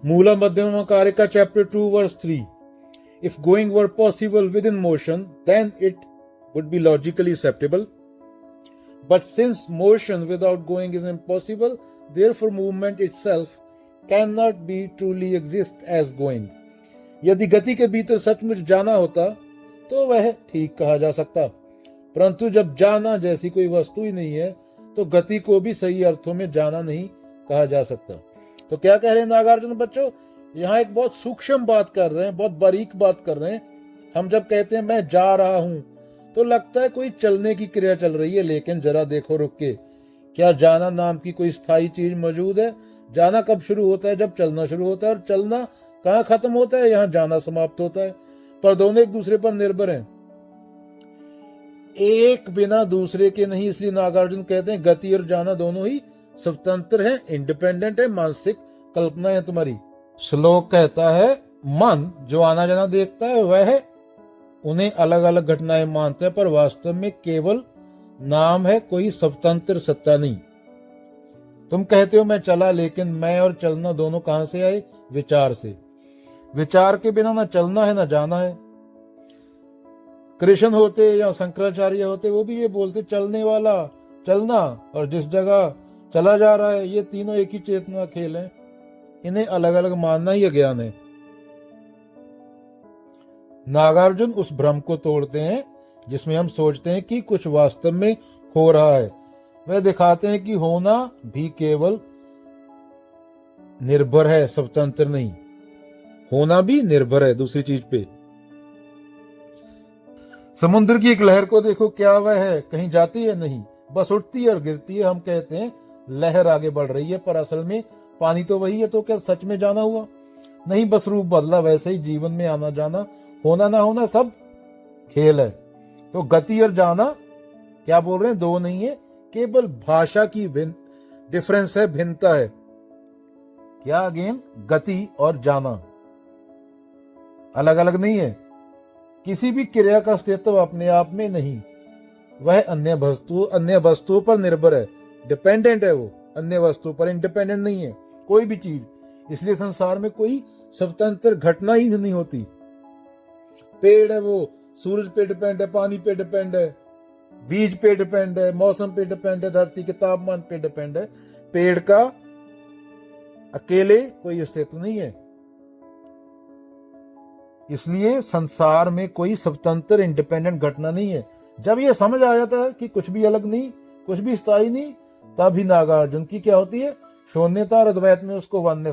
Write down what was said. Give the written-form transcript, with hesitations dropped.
Mula Madhyama Karika chapter 2 verse 3. If going were possible within motion, then it would be logically acceptable. But since motion without going is impossible, therefore movement itself cannot be truly exist as going. यदि गति के भीतर सचमुच जाना होता तो वह ठीक कहा जा सकता, परंतु जब जाना जैसी कोई वस्तु ही नहीं है तो गति को भी सही अर्थों में जाना नहीं कहा जा सकता। तो क्या कह रहे हैं नागार्जुन बच्चों, यहाँ एक बहुत सूक्ष्म बात कर रहे हैं, बहुत बारीक बात कर रहे हैं। हम जब कहते हैं मैं जा रहा हूं तो लगता है कोई चलने की क्रिया चल रही है, लेकिन जरा देखो रुक के, क्या जाना नाम की कोई स्थायी चीज मौजूद है? जाना कब शुरू होता है? जब चलना शुरू होता है। और चलना कहाँ खत्म होता है? यहाँ जाना समाप्त होता है। पर दोनों एक दूसरे पर निर्भर हैं, एक बिना दूसरे के नहीं। इसलिए नागार्जुन कहते हैं गति और जाना दोनों ही स्वतंत्र है, इंडिपेंडेंट है। मानसिक कल्पना है तुम्हारी। श्लोक कहता है मन जो आना जाना देखता है वह उन्हें अलग अलग घटनाएं मानता है, पर वास्तव में केवल नाम है, कोई स्वतंत्र सत्ता नहीं। तुम कहते हो मैं चला, लेकिन मैं और चलना दोनों कहां से आए? विचार से। विचार के बिना ना चलना है ना जाना है। कृष्ण होते या शंकराचार्य होते वो भी ये बोलते चलने वाला चलना, और जिस जगह चला जा रहा है, ये तीनों एक ही चेतना खेल है। इन्हें अलग अलग मानना ही अज्ञान है। नागार्जुन उस भ्रम को तोड़ते हैं जिसमें हम सोचते हैं कि कुछ वास्तव में हो रहा है। वह दिखाते हैं कि होना भी केवल निर्भर है, स्वतंत्र नहीं। होना भी निर्भर है दूसरी चीज पे। समुद्र की एक लहर को देखो, क्या वह है? कहीं जाती है? नहीं, बस उठती है और गिरती है। हम कहते हैं लहर आगे बढ़ रही है, पर असल में पानी तो वही है। तो क्या सच में जाना हुआ? नहीं, बस रूप बदला। वैसे ही जीवन में आना जाना, होना ना होना सब खेल है। तो गति और जाना क्या बोल रहे हैं? दो नहीं है, केवल भाषा की डिफरेंस है, भिन्नता है। क्या? अगेन, गति और जाना अलग अलग नहीं है। किसी भी क्रिया का अस्तित्व अपने आप में नहीं, वह अन्य वस्तुओं पर निर्भर है, डिपेंडेंट है। वो अन्य वस्तु पर इंडिपेंडेंट नहीं है कोई भी चीज। इसलिए संसार में कोई स्वतंत्र घटना ही नहीं होती। पेड़ है वो सूरज पे डिपेंड है, पानी पे डिपेंड है, बीज पे डिपेंड है, मौसम पे डिपेंड है, धरती के तापमान पे डिपेंड है। पेड़ का अकेले कोई अस्तित्व नहीं है। इसलिए संसार में कोई स्वतंत्र इंडिपेंडेंट घटना नहीं है। जब ये समझ आ जाता है कि कुछ भी अलग नहीं, कुछ भी स्थायी नहीं, तभी नागार्जुन की क्या होती है? शून्यता और अद्वैत में उसको वन्य